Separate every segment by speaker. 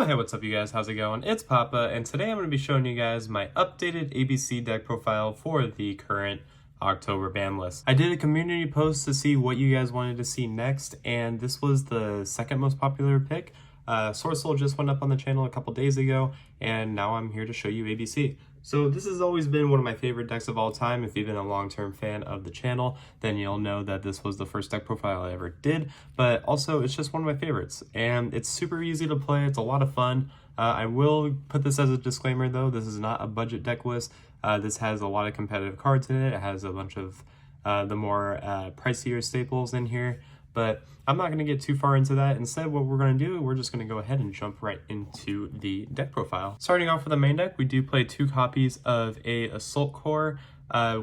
Speaker 1: Hey, what's up you guys? How's it going? It's Papa, and today I'm going to be showing you guys my updated ABC deck profile for the current October ban list. I did a community post to see what you guys wanted to see next, and this was the second most popular pick. Sword Soul just went up on the channel a couple days ago, and now I'm here to show you ABC. So this has always been one of my favorite decks of all time. If you've been a long-term fan of the channel, then you'll know that this was the first deck profile I ever did, but also it's just one of my favorites, and it's super easy to play. It's a lot of fun. I will put this as a disclaimer though, this is not a budget deck list. This has a lot of competitive cards in it. It has a bunch of the more pricier staples in here, but I'm not going to get too far into that. Instead, what we're going to do, we're just going to go ahead and jump right into the deck profile. Starting off with the main deck, we do play 2 copies of a Assault Core.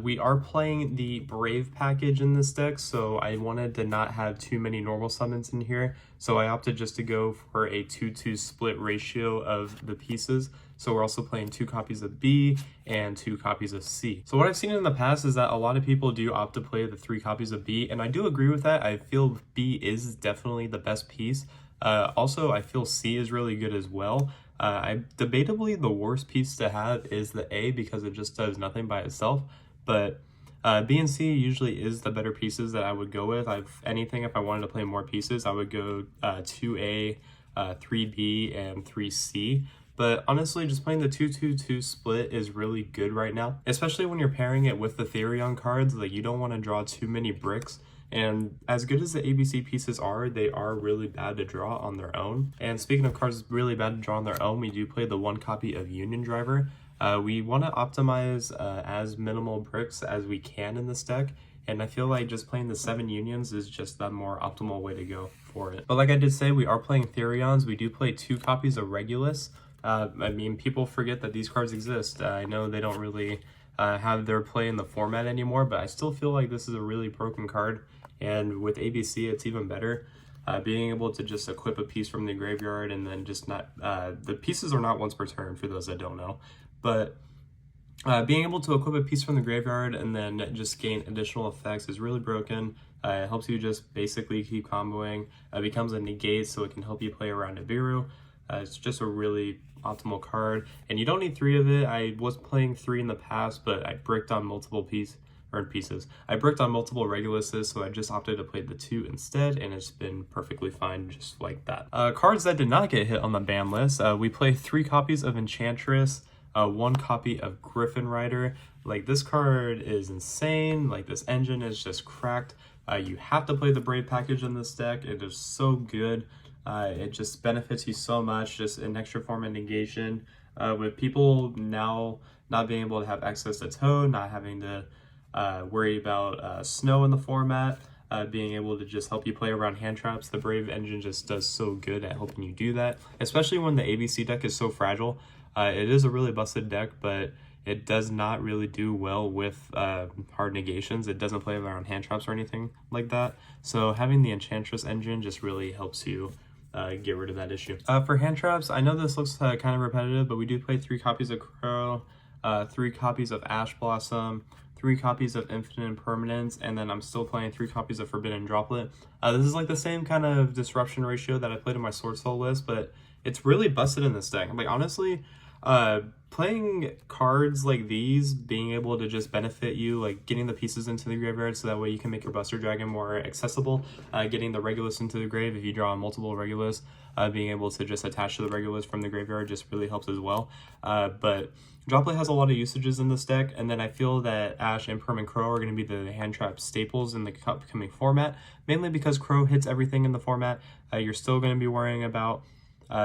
Speaker 1: We are playing the Brave package in this deck, so I wanted to not have too many normal summons in here, so I opted just to go for a 2-2 split ratio of the pieces. So we're also playing 2 copies of B and 2 copies of C. So what I've seen in the past is that a lot of people do opt to play the 3 copies of B, and I do agree with that. I feel B is definitely the best piece. Also, I feel C is really good as well. Debatably, the worst piece to have is the A because it just does nothing by itself, but B and C usually is the better pieces that I would go with. If I wanted to play more pieces, I would go 2A, 3B, and 3C. But honestly, just playing the 2-2-2 split is really good right now, especially when you're pairing it with the Therion cards. Like, you don't want to draw too many bricks. And as good as the ABC pieces are, they are really bad to draw on their own. And speaking of cards really bad to draw on their own, we do play the 1 copy of Union Driver. We want to optimize as minimal bricks as we can in this deck. And I feel like just playing the 7 unions is just the more optimal way to go for it. But like I did say, we are playing Therions. We do play 2 copies of Regulus. I mean, people forget that these cards exist. I know they don't really have their play in the format anymore, but I still feel like this is a really broken card. And with ABC, it's even better. Being able to just equip a piece from the graveyard and then just not... the pieces are not once per turn, for those that don't know. But being able to equip a piece from the graveyard and then just gain additional effects is really broken. It helps you just basically keep comboing. It becomes a negate, so it can help you play around Nibiru. It's just a really optimal card, and you don't need 3 of it. I was playing 3 in the past, but I bricked on multiple pieces. I bricked on multiple Reguluses, so I just opted to play the 2 instead, and it's been perfectly fine just like that. Cards that did not get hit on the ban list, we play 3 copies of Enchantress, 1 copy of Griffin Rider. Like, this card is insane. Like, this engine is just cracked. You have to play the Brave package in this deck. It is so good. It just benefits you so much, just an extra form of negation. With people now not being able to have access to Toad, not having to worry about snow in the format, being able to just help you play around hand traps, the Brave engine just does so good at helping you do that, especially when the ABC deck is so fragile. It is a really busted deck, but it does not really do well with hard negations. It doesn't play around hand traps or anything like that. So having the Enchantress engine just really helps you get rid of that issue. For hand traps, I know this looks kind of repetitive, but we do play 3 copies of Crow, 3 copies of Ash Blossom, 3 copies of Infinite Impermanence, and then I'm still playing 3 copies of Forbidden Droplet. This is like the same kind of disruption ratio that I played in my Sword Soul list, but it's really busted in this deck. Like, honestly, playing cards like these, being able to just benefit you, like getting the pieces into the graveyard so that way you can make your Buster Dragon more accessible, getting the Regulus into the grave if you draw multiple Regulus, being able to just attach to the Regulus from the graveyard just really helps as well. But Droplet has a lot of usages in this deck, and then I feel that Ash, Imperm, and Crow are going to be the hand trap staples in the upcoming format, mainly because Crow hits everything in the format. You're still going to be worrying about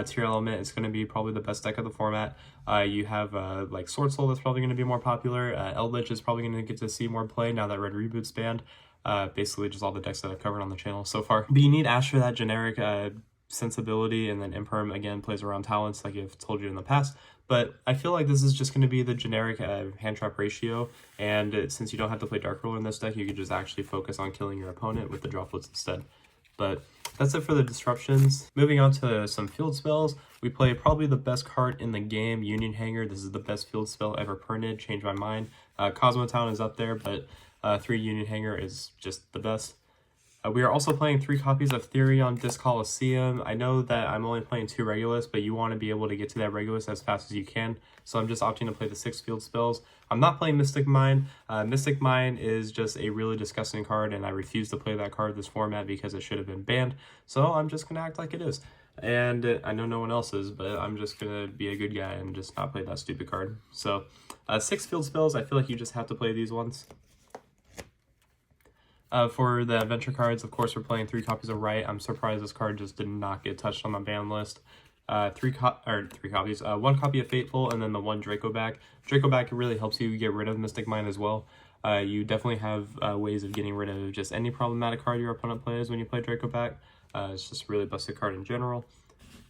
Speaker 1: Tier Element. It's going to be probably the best deck of the format. You have like Sword Soul that's probably going to be more popular. Eldritch is probably going to get to see more play now that Red Reboot's banned. Basically just all the decks that I've covered on the channel so far. But you need Ash for that generic sensibility, and then Imperm again plays around talents like I've told you in the past. But I feel like this is just going to be the generic hand trap ratio, and since you don't have to play Dark Ruler in this deck, you can just actually focus on killing your opponent with the droplets instead. But that's it for the disruptions. Moving on to some field spells, we play probably the best card in the game, Union Hanger. This is the best field spell ever printed. Changed my mind. Cosmotown is up there, but 3 Union Hanger is just the best. We are also playing 3 copies of Therion Disc Coliseum. I know that I'm only playing 2 Regulus, but you want to be able to get to that Regulus as fast as you can. So I'm just opting to play the 6 field spells. I'm not playing Mystic Mine. Mystic Mine is just a really disgusting card, and I refuse to play that card this format because it should have been banned. So I'm just going to act like it is. And I know no one else is, but I'm just going to be a good guy and just not play that stupid card. So 6 field spells, I feel like you just have to play these ones. For the adventure cards, of course, we're playing 3 copies of Right. I'm surprised this card just did not get touched on the ban list. 3 copies, 1 copy of Fateful, and then the 1 Dracoback. Dracoback really helps you get rid of Mystic Mine as well. You definitely have ways of getting rid of just any problematic card your opponent plays when you play Dracoback. It's just a really busted card in general.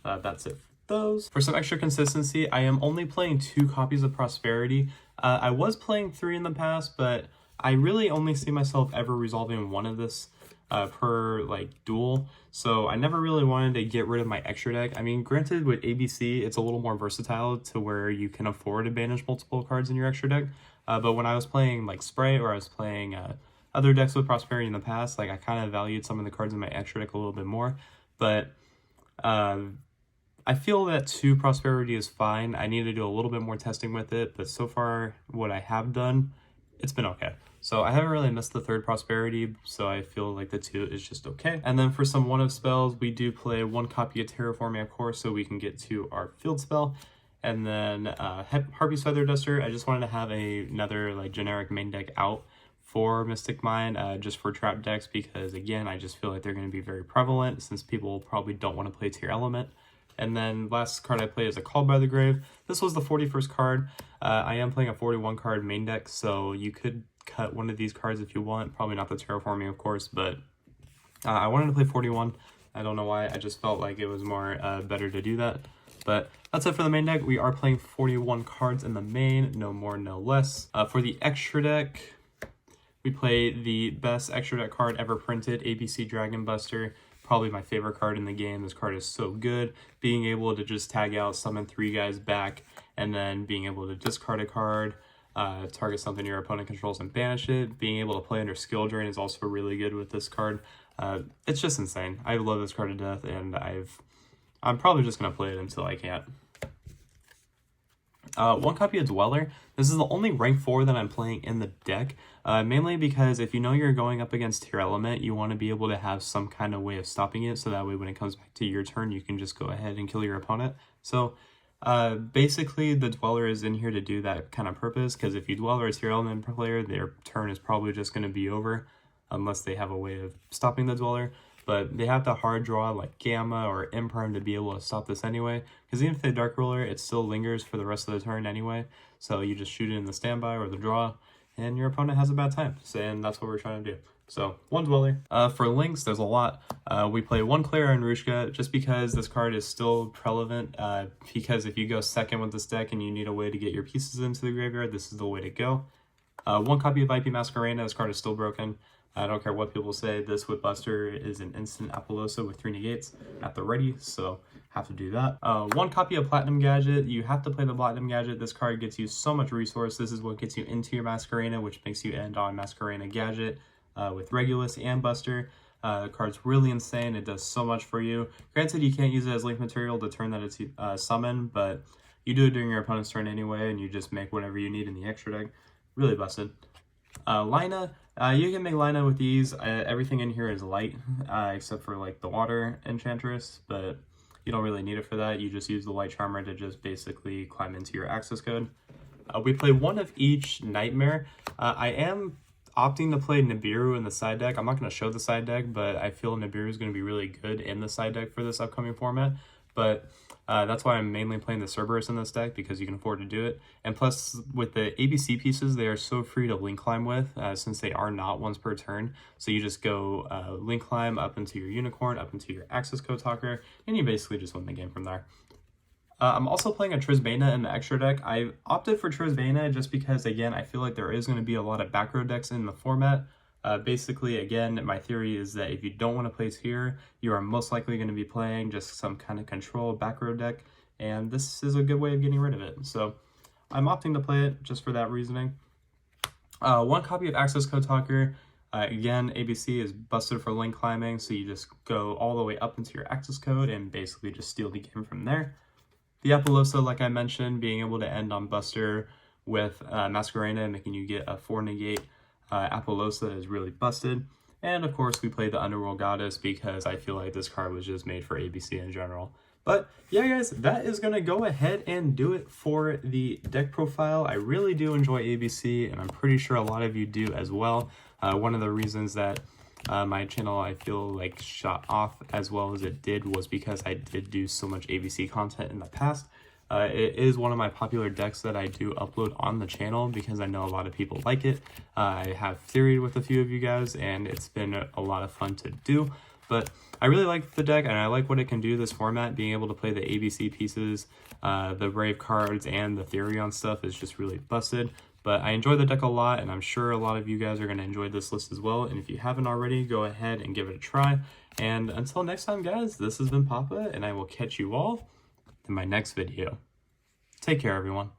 Speaker 1: That's it for those. For some extra consistency, I am only playing 2 copies of Prosperity. I was playing 3 in the past, but I really only see myself ever resolving 1 of this per like duel, so I never really wanted to get rid of my extra deck. I mean, granted, with ABC it's a little more versatile to where you can afford to banish multiple cards in your extra deck, but when I was playing like Spray or I was playing other decks with Prosperity in the past, like I kind of valued some of the cards in my extra deck a little bit more. But I feel that 2 Prosperity is fine. I need to do a little bit more testing with it, but so far what I have done, it's been okay. So I haven't really missed the 3rd Prosperity, so I feel like the 2 is just okay. And then for some 1-of spells, we do play 1 copy of Terraforming, of course, so we can get to our field spell. And then Harpy's Feather Duster, I just wanted to have another like generic main deck out for Mystic Mine, just for trap decks, because again, I just feel like they're going to be very prevalent since people probably don't want to play Tier Element. And then last card I play is a Called by the Grave. This was the 41st card. I am playing a 41 card main deck, so you could cut one of these cards if you want. Probably not the Terraforming, of course, but I wanted to play 41. I don't know why. I just felt like it was more better to do that. But that's it for the main deck. We are playing 41 cards in the main, no more, no less. For the extra deck, we play the best extra deck card ever printed, ABC Dragon Buster. Probably my favorite card in the game. This card is so good. Being able to just tag out, summon 3 guys back, and then being able to discard a card, target something your opponent controls and banish it. Being able to play under Skill Drain is also really good with this card. It's just insane. I love this card to death, and I'm probably just going to play it until I can't. 1 copy of Dweller. This is the only rank 4 that I'm playing in the deck, mainly because if you know you're going up against Tier Element, you want to be able to have some kind of way of stopping it, so that way when it comes back to your turn, you can just go ahead and kill your opponent. So basically the Dweller is in here to do that kind of purpose, because if you Dweller a Tier Element player, their turn is probably just going to be over, unless they have a way of stopping the Dweller. But they have to hard draw like Gamma or Imperm to be able to stop this anyway. Because even if they Dark Ruler, it still lingers for the rest of the turn anyway. So you just shoot it in the standby or the draw, and your opponent has a bad time. And that's what we're trying to do. So 1 Dweller. For links, there's a lot. We play 1 Clara and Rushka just because this card is still relevant. Because if you go second with this deck and you need a way to get your pieces into the graveyard, this is the way to go. 1 copy of IP Masquerena. This card is still broken. I don't care what people say, this with Buster is an instant Apollosa with 3 negates at the ready, so have to do that. 1 copy of Platinum Gadget. You have to play the Platinum Gadget. This card gets you so much resource. This is what gets you into your Masquerena, which makes you end on Masquerena Gadget with Regulus and Buster. The card's really insane. It does so much for you. Granted, you can't use it as link material to turn that it's summon, but you do it during your opponent's turn anyway, and you just make whatever you need in the extra deck. Really busted. Lina. You can make Lina with these. Everything in here is light, except for like the water enchantress, but you don't really need it for that. You just use the light charmer to just basically climb into your access code. We play 1 of each Nightmare. I am opting to play Nibiru in the side deck. I'm not going to show the side deck, but I feel Nibiru is going to be really good in the side deck for this upcoming format. But that's why I'm mainly playing the Cerberus in this deck, because you can afford to do it. And plus, with the ABC pieces, they are so free to link climb with, since they are not once per turn. So you just go link climb up into your Unicorn, up into your Access Code Talker, and you basically just win the game from there. I'm also playing a Trisbana in the extra deck. I opted for Trisbana just because, again, I feel like there is going to be a lot of back row decks in the format. Basically, again, my theory is that if you don't want to place here, you are most likely going to be playing just some kind of control back row deck, and this is a good way of getting rid of it. So I'm opting to play it just for that reasoning. 1 copy of Access Code Talker. Again, ABC is busted for link climbing, so you just go all the way up into your access code and basically just steal the game from there. The Appaloosa, like I mentioned, being able to end on Buster with Masquerena, making you get a 4 negate Appaloosa is really busted. And of course, we played the Underworld Goddess because I feel like this card was just made for ABC in general. But yeah, guys, that is going to go ahead and do it for the deck profile. I really do enjoy ABC, and I'm pretty sure a lot of you do as well. One of the reasons that my channel, I feel like, shot off as well as it did was because I did do so much ABC content in the past. It is one of my popular decks that I do upload on the channel because I know a lot of people like it. I have theoried with a few of you guys, and it's been a lot of fun to do. But I really like the deck, and I like what it can do this format. Being able to play the ABC pieces, the Brave cards, and the Therion stuff is just really busted. But I enjoy the deck a lot, and I'm sure a lot of you guys are going to enjoy this list as well. And if you haven't already, go ahead and give it a try. And until next time, guys, this has been Papa, and I will catch you all in my next video. Take care, everyone.